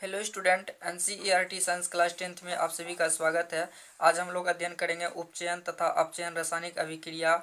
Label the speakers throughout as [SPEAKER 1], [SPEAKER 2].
[SPEAKER 1] Hello student, NCERT science class 10th में आप सभी का स्वागत है। आज हम लोग अध्ययन करेंगे उपचयन तथा अपचयन रासायनिक अभिक्रिया।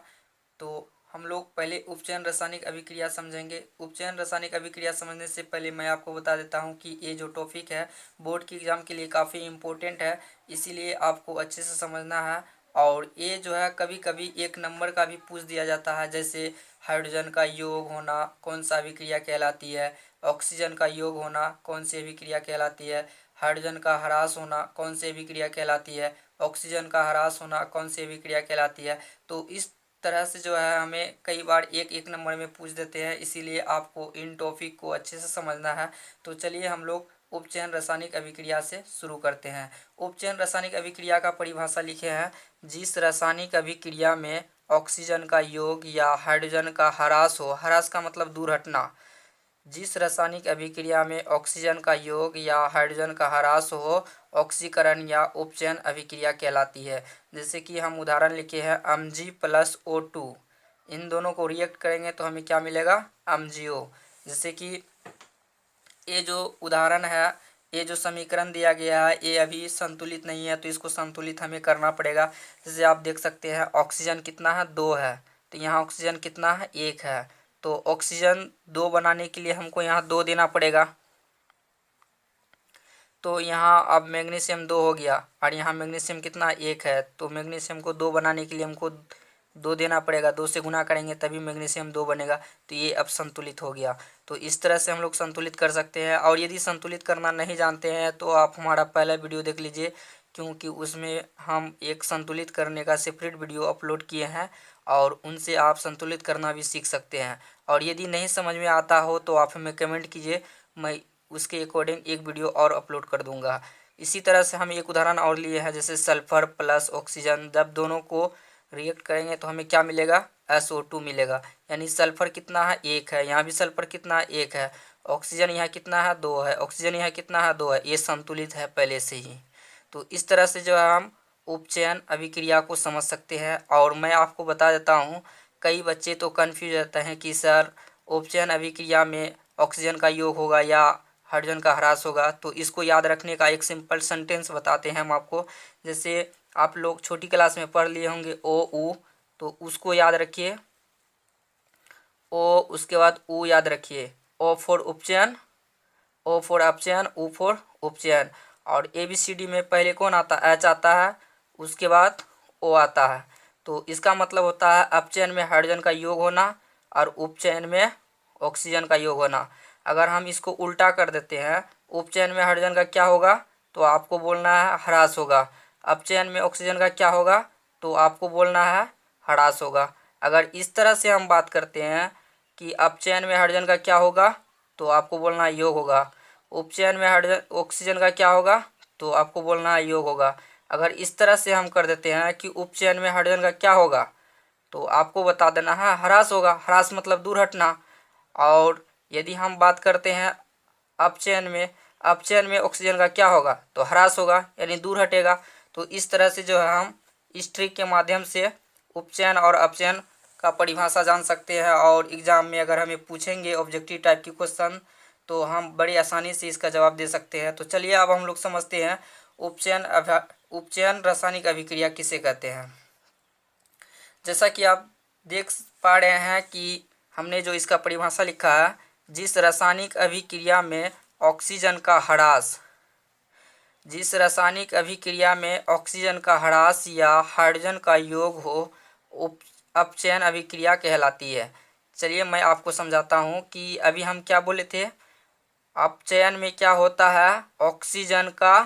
[SPEAKER 1] तो हम लोग पहले उपचयन रासायनिक अभिक्रिया समझेंगे। उपचयन रासायनिक अभिक्रिया समझने से पहले मैं आपको बता देता हूं कि ये जो टॉपिक है बोर्ड की एग्ज़ाम के लिए काफ़ी इम्पोर्टेंट है, इसीलिए आपको अच्छे से समझना है। और ये जो है कभी कभी एक नंबर का भी पूछ दिया जाता है, जैसे हाइड्रोजन का योग होना कौन सा अभिक्रिया कहलाती है, ऑक्सीजन का योग होना कौन सी अभिक्रिया कहलाती है, हाइड्रोजन का ह्रास होना कौन सी अभिक्रिया कहलाती है, ऑक्सीजन का ह्रास होना कौन सी अभिक्रिया कहलाती है। तो इस तरह से जो है हमें कई बार एक एक नंबर में पूछ देते हैं, इसीलिए आपको इन टॉपिक को अच्छे से समझना है। तो चलिए हम लोग उपचयन रासायनिक अभिक्रिया से शुरू करते हैं। उपचयन रासायनिक अभिक्रिया का परिभाषा लिखे हैं, जिस रासायनिक अभिक्रिया में ऑक्सीजन का योग या हाइड्रोजन का ह्रास हो, ह्रास का मतलब दूर हटना, जिस रासायनिक अभिक्रिया में ऑक्सीजन का योग या हाइड्रोजन का ह्रास हो, ऑक्सीकरण या उपचयन अभिक्रिया कहलाती है। जैसे कि हम उदाहरण लिखे हैं Mg+O2, इन दोनों को रिएक्ट करेंगे तो हमें क्या मिलेगा, MgO। जैसे कि ये जो उदाहरण है, ये जो समीकरण दिया गया है ये अभी संतुलित नहीं है, तो इसको संतुलित हमें करना पड़ेगा। जैसे आप देख सकते हैं ऑक्सीजन कितना है, 2 है, तो यहाँ ऑक्सीजन कितना है, 1 है। तो ऑक्सीजन 2 बनाने के लिए हमको यहाँ 2 देना पड़ेगा। तो यहाँ अब मैग्नीशियम 2 हो गया और यहाँ मैग्नीशियम कितना, 1 है। तो मैग्नीशियम को 2 बनाने के लिए हमको 2 देना पड़ेगा, 2 से गुना करेंगे तभी मैग्नीशियम 2 बनेगा। तो ये अब संतुलित हो गया। तो इस तरह से हम लोग संतुलित कर सकते हैं। और यदि संतुलित करना नहीं जानते हैं तो आप हमारा पहला वीडियो देख लीजिए, क्योंकि उसमें हम एक संतुलित करने का सेपरेट वीडियो अपलोड किए हैं और उनसे आप संतुलित करना भी सीख सकते हैं। और यदि नहीं समझ में आता हो तो आप हमें कमेंट कीजिए, मैं उसके अकॉर्डिंग एक वीडियो और अपलोड कर दूंगा। इसी तरह से हम एक उदाहरण और लिए हैं, जैसे सल्फर प्लस ऑक्सीजन, जब दोनों को रिएक्ट करेंगे तो हमें क्या मिलेगा, SO2 मिलेगा। यानी सल्फर कितना है, 1 है, यहाँ भी सल्फर कितना है, 1 है। ऑक्सीजन यहाँ कितना है, 2 है, ऑक्सीजन यहाँ कितना है, 2 है। ये संतुलित है पहले से ही। तो इस तरह से जो है हम उपचयन अभिक्रिया को समझ सकते हैं। और मैं आपको बता देता हूँ, कई बच्चे तो कन्फ्यूज रहते हैं कि सर उपचयन अभिक्रिया में ऑक्सीजन का योग होगा या हाइड्रोजन का ह्रास होगा। तो इसको याद रखने का एक सिंपल सेंटेंस बताते हैं हम आपको। जैसे आप लोग छोटी क्लास में पढ़ लिए होंगे ओ ऊ, तो उसको याद रखिए, ओ उसके बाद ऊ याद रखिए, ओ फॉर उपचयन, ओ फॉर अपचयन, ऊ फॉर उपचयन। और ABCD में पहले कौन आता है, एच आता है, उसके बाद ओ आता है। तो इसका मतलब होता है अपचयन में हाइड्रोजन का योग होना और उपचयन में ऑक्सीजन का योग होना। अगर हम इसको उल्टा कर देते हैं, उपचयन में हाइड्रोजन का क्या होगा, तो आपको बोलना है ह्रास होगा। अपचयन में ऑक्सीजन का क्या होगा, तो आपको बोलना है ह्रास होगा। अगर इस तरह से हम बात करते हैं कि अपचयन में हाइड्रोजन का क्या होगा, तो आपको बोलना है योग होगा। उपचयन में हाइड्रोजन ऑक्सीजन का क्या होगा, तो आपको बोलना है योग होगा। अगर इस तरह से हम कर देते हैं कि उपचयन में हाइड्रोजन का क्या होगा, तो आपको बता देना है ह्रास होगा। ह्रास मतलब दूर हटना। और यदि हम बात करते हैं अपचयन में, अपचयन में ऑक्सीजन का क्या होगा, तो ह्रास होगा, यानी दूर हटेगा। तो इस तरह से जो है हम इस ट्रिक के माध्यम से उपचयन और अपचयन का परिभाषा जान सकते हैं। और एग्ज़ाम में अगर हमें पूछेंगे ऑब्जेक्टिव टाइप की क्वेश्चन, तो हम बड़ी आसानी से इसका जवाब दे सकते हैं। तो चलिए अब हम लोग समझते हैं उपचयन रासायनिक अभिक्रिया किसे कहते हैं। जैसा कि आप देख पा रहे हैं कि हमने जो इसका परिभाषा लिखा है, जिस रासायनिक अभिक्रिया में ऑक्सीजन का ह्रास, जिस रासायनिक अभिक्रिया में ऑक्सीजन का ह्रास या हाइड्रोजन का योग हो, अपचयन अभिक्रिया कहलाती है। चलिए मैं आपको समझाता हूँ कि अभी हम क्या बोले थे। अपचयन में क्या होता है, ऑक्सीजन का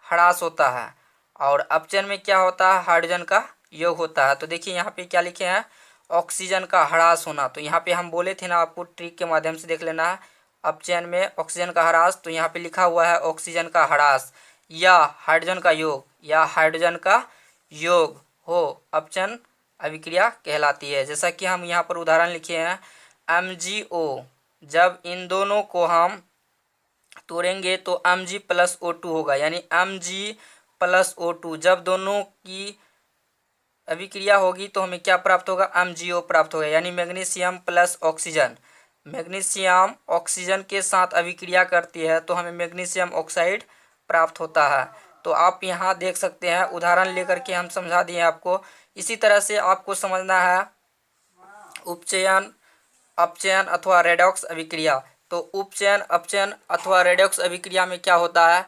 [SPEAKER 1] ह्रास होता है, और अपचयन में क्या होता है, हाइड्रोजन का योग होता है। तो देखिए यहाँ पे क्या लिखे हैं, ऑक्सीजन का ह्रास होना। तो यहाँ पे हम बोले थे ना, आपको ट्रिक के माध्यम से देख लेना है। अपचयन में ऑक्सीजन का ह्रास, तो यहाँ पे लिखा हुआ है ऑक्सीजन का ह्रास या हाइड्रोजन का योग, या हाइड्रोजन का योग हो, अपचयन अभिक्रिया कहलाती है। जैसा कि हम यहाँ पर उदाहरण लिखे हैं MgO, जब इन दोनों को हम तोड़ेंगे तो Mg+O2 होगा। यानी Mg+O2, जब दोनों की अभिक्रिया होगी तो हमें क्या प्राप्त होगा, MgO प्राप्त होगा। यानी magnesium plus oxygen, magnesium oxygen के साथ अभिक्रिया करती है तो हमें मैग्नीशियम ऑक्साइड प्राप्त होता है। तो आप यहाँ देख सकते हैं, उदाहरण लेकर के हम समझा दिए आपको। इसी तरह से आपको समझना है उपचयन, अपचयन अथवा रेडॉक्स अभिक्रिया। तो उपचयन, अपचयन अथवा रेडॉक्स अभिक्रिया में क्या होता है?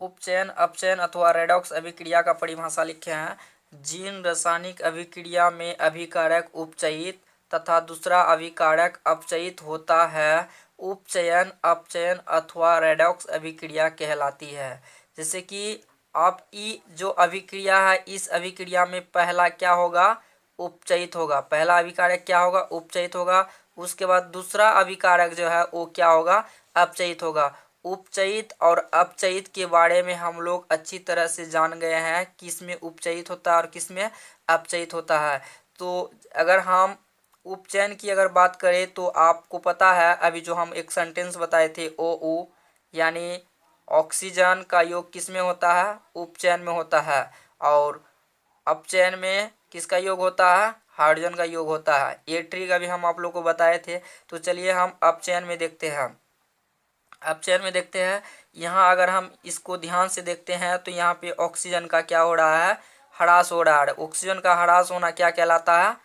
[SPEAKER 1] उपचयन, अपचयन अथवा रेडॉक्स अभिक्रिया का परिभाषा लिखे हैं। जिन रासायनिक अभिक्रिया में अभिकारक उपचयित तथा दूसरा अभिकारक अपचयित होता है, उपचयन, अपचयन अथवा रेडॉक्स अभिक्रिया कहलाती है। जैसे कि आपकी जो अभिक्रिया है, इस अभिक्रिया में पहला क्या होगा? उपचयित होगा। पहला अभिकारक क्या होगा? उपचयित होगा। उसके बाद दूसरा अभिकारक जो है वो क्या होगा? अपचयित होगा। उपचयित और अपचयित के बारे में हम लोग अच्छी तरह से जान गए हैं, किस में उपचयित होता है और किस में अपचयित होता है। तो अगर हम उपचयन की अगर बात करें तो आपको पता है, अभी जो हम एक सेंटेंस बताए थे OU, यानी ऑक्सीजन का योग किस में होता है? उपचयन में होता है। और अपचयन में किसका योग होता है? हाइड्रोजन का योग होता है। ये ट्रिक अभी हम आप लोग को बताए थे। तो चलिए हम अपचयन में देखते हैं। अपचयन में देखते हैं, यहाँ अगर हम इसको ध्यान से देखते हैं तो यहाँ पे ऑक्सीजन का क्या हो रहा है? ह्रास हो रहा है। ऑक्सीजन का ह्रास होना क्या कहलाता है?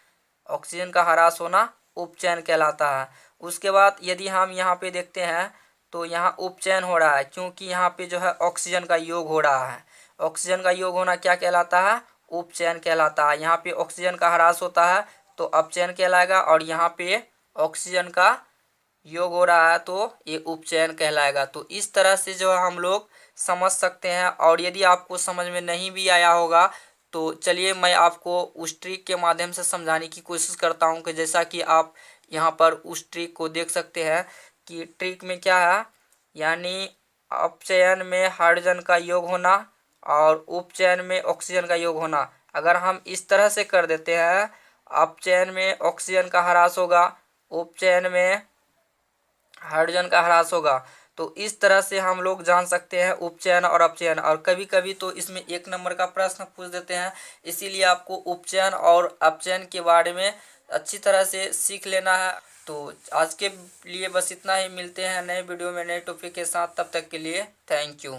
[SPEAKER 1] ऑक्सीजन का ह्रास होना उपचयन कहलाता है। उसके बाद यदि हम यहाँ पे देखते हैं तो यहाँ उपचयन हो रहा है, क्योंकि यहाँ पे जो है ऑक्सीजन का योग हो रहा है। ऑक्सीजन का योग होना क्या कहलाता है? उपचयन कहलाता है। यहाँ पे ऑक्सीजन का ह्रास होता है तो अपचयन कहलाएगा, और यहाँ पे ऑक्सीजन का योग हो रहा है तो ये उपचयन कहलाएगा। तो इस तरह से जो है हम लोग समझ सकते हैं। और यदि आपको समझ में नहीं भी आया होगा तो चलिए मैं आपको उस ट्रिक के माध्यम से समझाने की कोशिश करता हूं, कि जैसा कि आप यहाँ पर उस ट्रिक को देख सकते हैं कि ट्रिक में क्या है, यानी अपचयन में हाइड्रोजन का योग होना और उपचयन में ऑक्सीजन का योग होना। अगर हम इस तरह से कर देते हैं, अपचयन में ऑक्सीजन का ह्रास होगा, उपचयन में हाइड्रोजन का ह्रास होगा। तो इस तरह से हम लोग जान सकते हैं उपचयन और अपचयन। और कभी कभी तो इसमें 1 नंबर का प्रश्न पूछ देते हैं, इसीलिए आपको उपचयन और अपचयन के बारे में अच्छी तरह से सीख लेना है। तो आज के लिए बस इतना ही। मिलते हैं नए वीडियो में नए टॉपिक के साथ। तब तक के लिए थैंक यू।